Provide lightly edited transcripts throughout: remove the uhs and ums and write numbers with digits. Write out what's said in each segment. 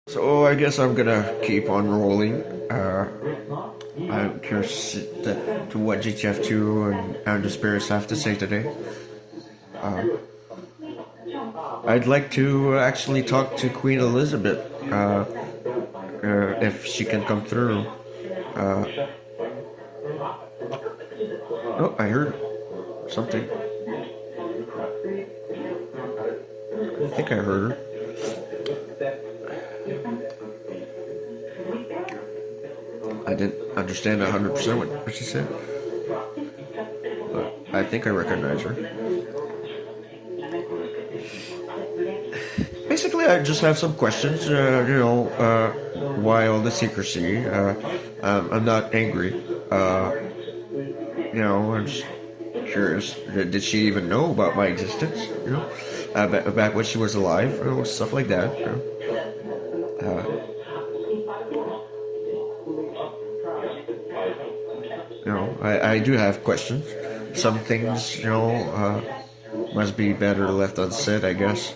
So I guess I'm gonna keep on rolling. I'm curious to what GTF2 and the spirits have to say today. I'd like to actually talk to Queen Elizabeth if she can come through. Oh, I heard something. I think I heard her. I didn't understand 100% what she said, but I think I recognize her. Basically, I just have some questions. Why all the secrecy? I'm not angry. I'm just curious. Did she even know about my existence? Back when she was alive, stuff like that. I do have questions. Some things, must be better left unsaid, I guess.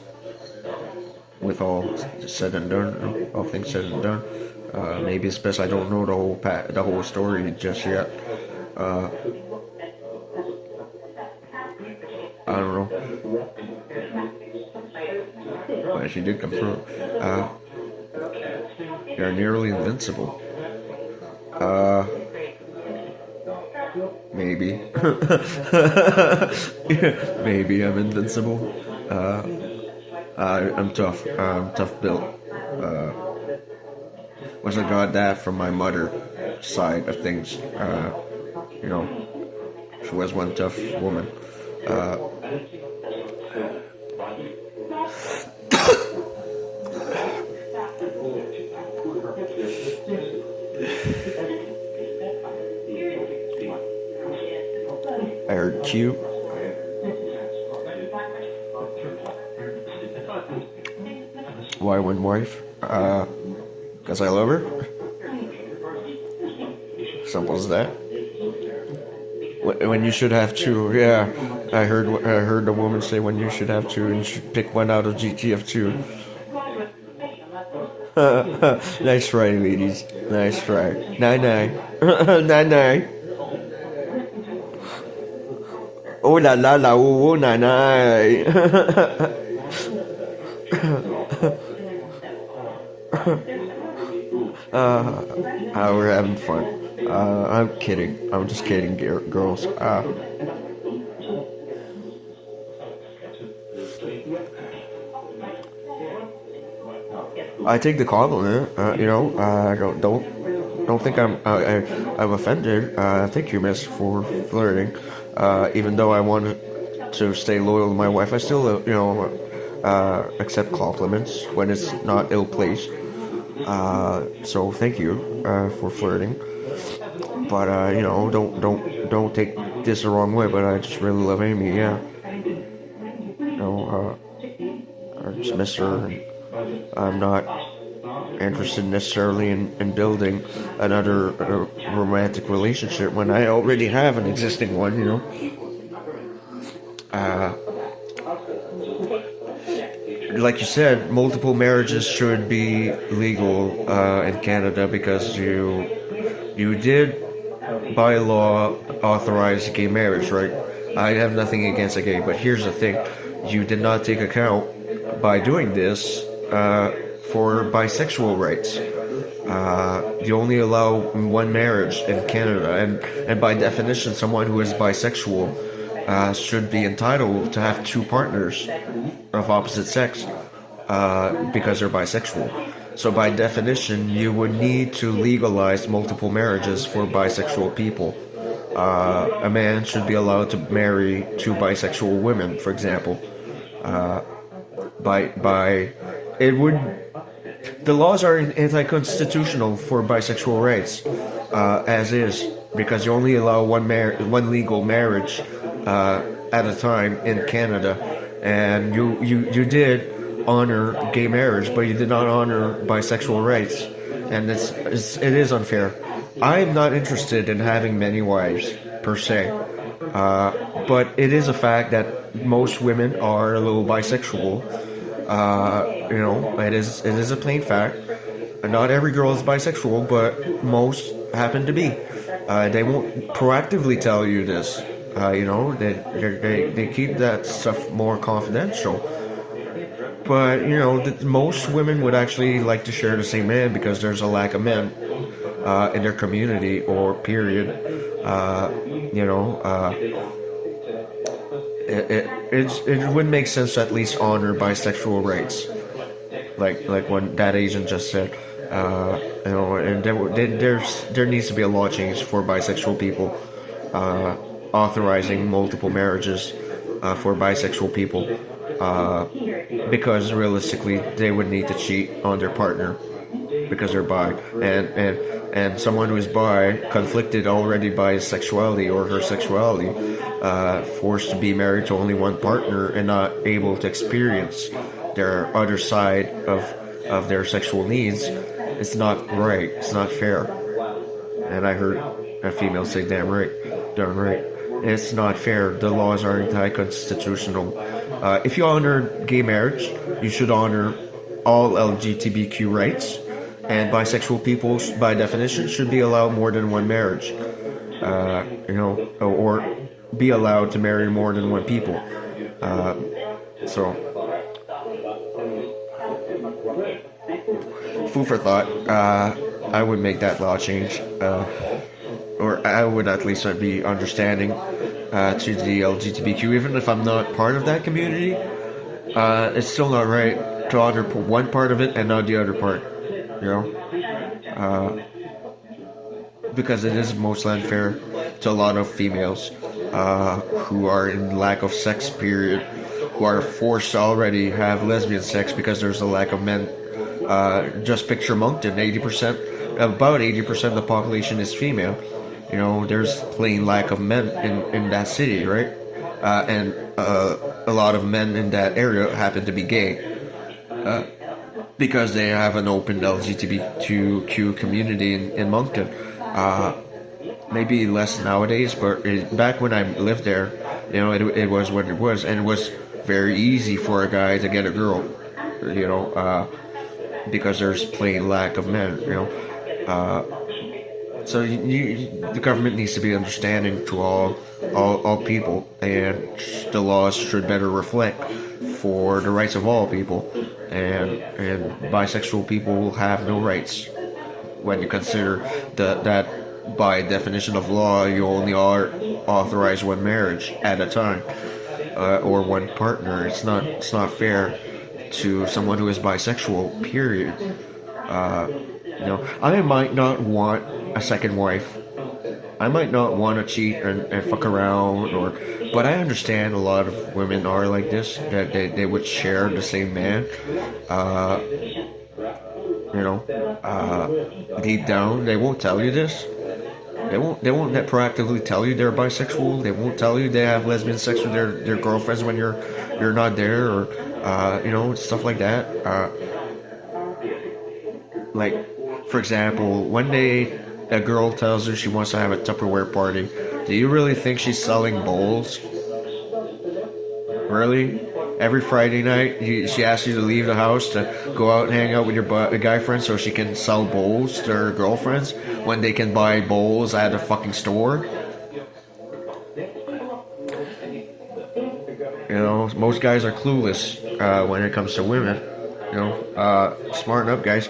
With all said and done, all things said and done, maybe it's best I don't know the whole story just yet. I don't know. But she did come through. You're nearly invincible. Maybe. Maybe I'm invincible. I'm tough. I'm tough built. Was I got that from my mother side of things. She was one tough woman. I heard cute. Why one wife? Because I love her. Simple as that. When you should have two, yeah. I heard the woman say when you should have two and you should pick one out of GTF2. Nice try, ladies. Nice try. 9-9. 9-9. Oh la la la oh 9-9. We're having fun. I'm kidding. I'm just kidding, girls. I take the compliment. Don't think I'm offended. Thank you, miss, for flirting. Even though I wanted to stay loyal to my wife, I still, accept compliments when it's not ill-placed. So thank you for flirting. But don't take this the wrong way. But I just really love Amy. Yeah. I just miss her. And I'm not interested necessarily in building another romantic relationship when I already have an existing one. Like you said, multiple marriages should be legal in Canada because you did by law authorize gay marriage, right? I have nothing against a gay, but here's the thing: you did not take account by doing this for bisexual rights. You only allow one marriage in Canada, and by definition, someone who is bisexual should be entitled to have two partners of opposite sex because they're bisexual. So by definition, you would need to legalize multiple marriages for bisexual people. A man should be allowed to marry two bisexual women, for example. The laws are anti-constitutional for bisexual rights, as is, because you only allow one legal marriage at a time in Canada, and you did honor gay marriage, but you did not honor bisexual rights, and it is unfair. I am not interested in having many wives per se, but it is a fact that most women are a little bisexual. It is a plain fact. Not every girl is bisexual, but most happen to be. They won't proactively tell you this. They keep that stuff more confidential. But most women would actually like to share the same man because there's a lack of men in their community or period. Uh, you know, uh, it would make sense to at least honor bisexual rights, like what that agent just said. And there needs to be a law change for bisexual people, authorizing multiple marriages for bisexual people, because realistically they would need to cheat on their partner because they're bi, and someone who is bi, conflicted already by his sexuality or her sexuality, forced to be married to only one partner and not able to experience their other side of their sexual needs, it's not right. It's not fair. And I heard a female say, "Damn right, darn right." It's not fair. The laws are anti-constitutional. If you honor gay marriage, you should honor all LGBTQ rights, and bisexual people, by definition, should be allowed more than one marriage. Or be allowed to marry more than one people. So, food for thought. I would make that law change, or I would at least be understanding to the LGBTQ, even if I'm not part of that community. It's still not right to honor one part of it and not the other part. Because it is mostly unfair to a lot of females who are in lack of sex, period, who are forced to already have lesbian sex because there's a lack of men. Just picture Moncton, about 80% of the population is female. There's plain lack of men in that city, right? And a lot of men in that area happen to be gay. Because they have an open LGBTQ community in Moncton. Maybe less nowadays, but back when I lived there, it was what it was, and it was very easy for a guy to get a girl, because there's plain lack of men, So the government needs to be understanding to all people, and the laws should better reflect for the rights of all people, and bisexual people will have no rights when you consider that by definition of law you only authorize one marriage at a time, or one partner. It's not fair to someone who is bisexual, period. I might not want a second wife. I might not want to cheat and fuck around, but I understand a lot of women are like this, that they would share the same man. Deep down, they won't tell you this. They won't proactively tell you they're bisexual. They won't tell you they have lesbian sex with their girlfriends when you're not there, or stuff like that. Like, for example, one day a girl tells her she wants to have a Tupperware party. Do you really think she's selling bowls? Really? Every Friday night, she asks you to leave the house to go out and hang out with your guy friends so she can sell bowls to her girlfriends when they can buy bowls at a fucking store? Most guys are clueless when it comes to women. Smarten up, guys.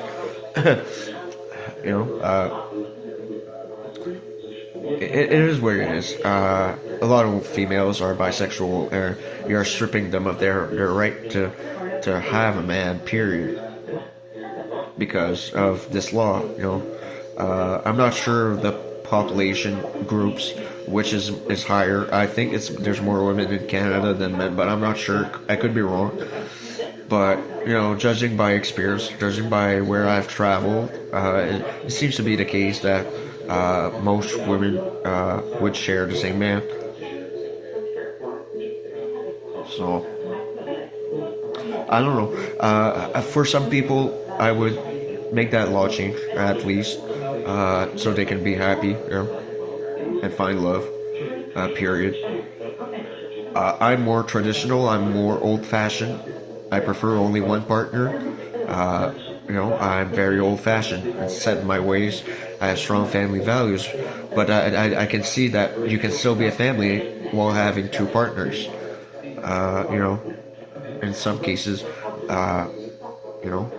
It is what it is. A lot of females are bisexual, or you're stripping them of their right to have a man, period, because of this law. I'm not sure of the population groups which is higher. I think there's more women in Canada than men, but I'm not sure. I could be wrong. But judging by experience, judging by where I've traveled, it seems to be the case that most women would share the same man. So I don't know. For some people, I would make that law change at least, so they can be happy, and find love. Period. I'm more traditional. I'm more old-fashioned. I prefer only one partner. I'm very old-fashioned and set in my ways. I have strong family values, but I can see that you can still be a family while having two partners. In some cases, you know.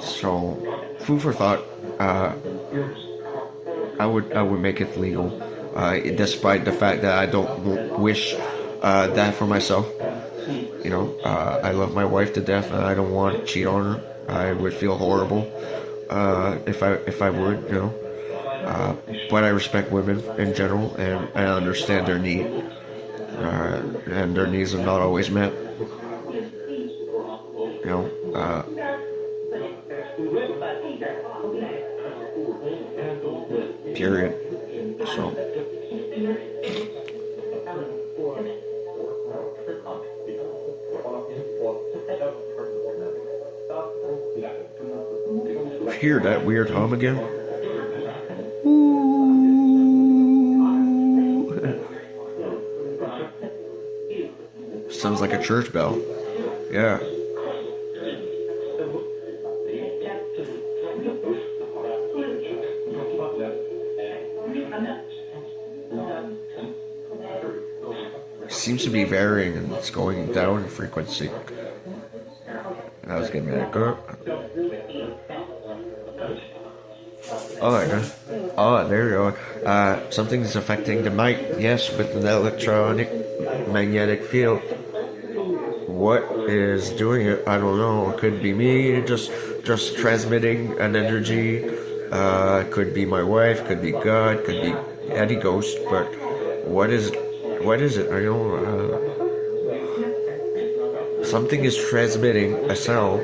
So, food for thought. I would make it legal, despite the fact that I don't wish that for myself. I love my wife to death, and I don't want to cheat on her. I would feel horrible if I would, but I respect women in general, and I understand their need, and their needs are not always met. You know, period. So. Hear that weird hum again? Sounds like a church bell. Yeah. Seems to be varying and it's going down in frequency. I was getting that good. Oh my god. Oh, there you go. Something's affecting the mic. Yes, with an electronic magnetic field. What is doing it? I don't know. It could be me just transmitting an energy. Could be my wife. Could be God. Could be Eddie Ghost. But what is it? What is it? I don't know. Something is transmitting a sound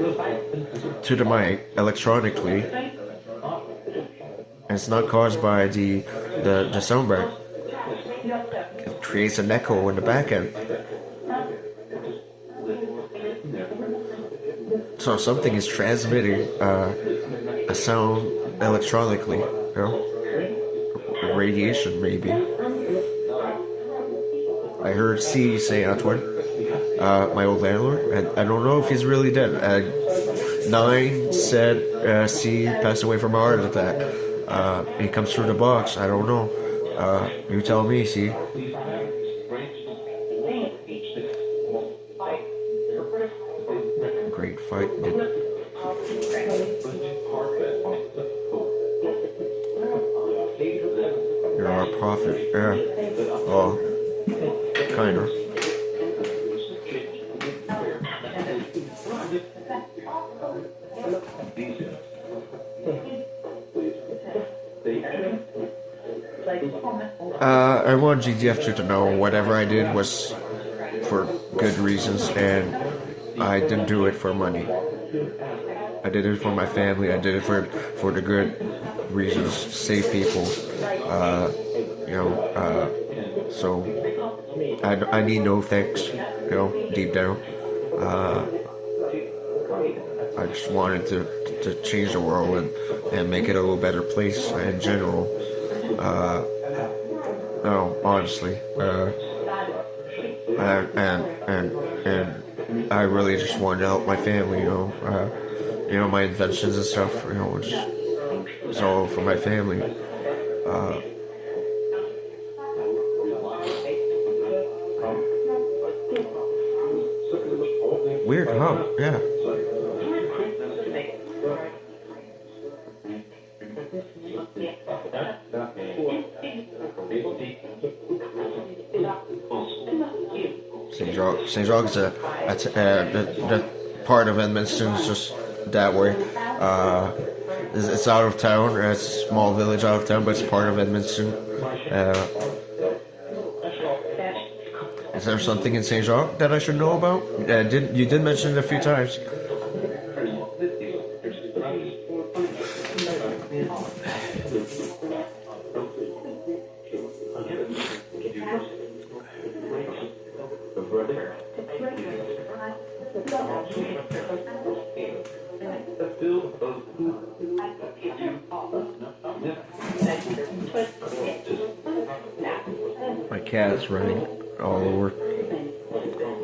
to the mic electronically. And it's not caused by the soundbar. It creates an echo in the back end. So something is transmitting a sound electronically, radiation maybe. I heard C say Antoine, my old landlord, and I don't know if he's really dead. 9 said C passed away from a heart attack. He comes through the box. I don't know. You tell me, C. Great fight. You're our prophet. Yeah. Oh, kind of. I want GDF to know whatever I did was for good reasons, and I didn't do it for money. I did it for my family. I did it for the good reasons, save people. So I need no thanks. Deep down, I just wanted to change the world and make it a little better place in general. No, honestly, and I really just wanted to help my family. My inventions and stuff. It's all for my family. Weird, huh? Yeah. St. Jacques is the part of Edmonton is just that way. It's out of town. It's a small village out of town, but it's part of Edmonton. Is there something in St. Jacques that I should know about? You did mention it a few times. My cat's running all over.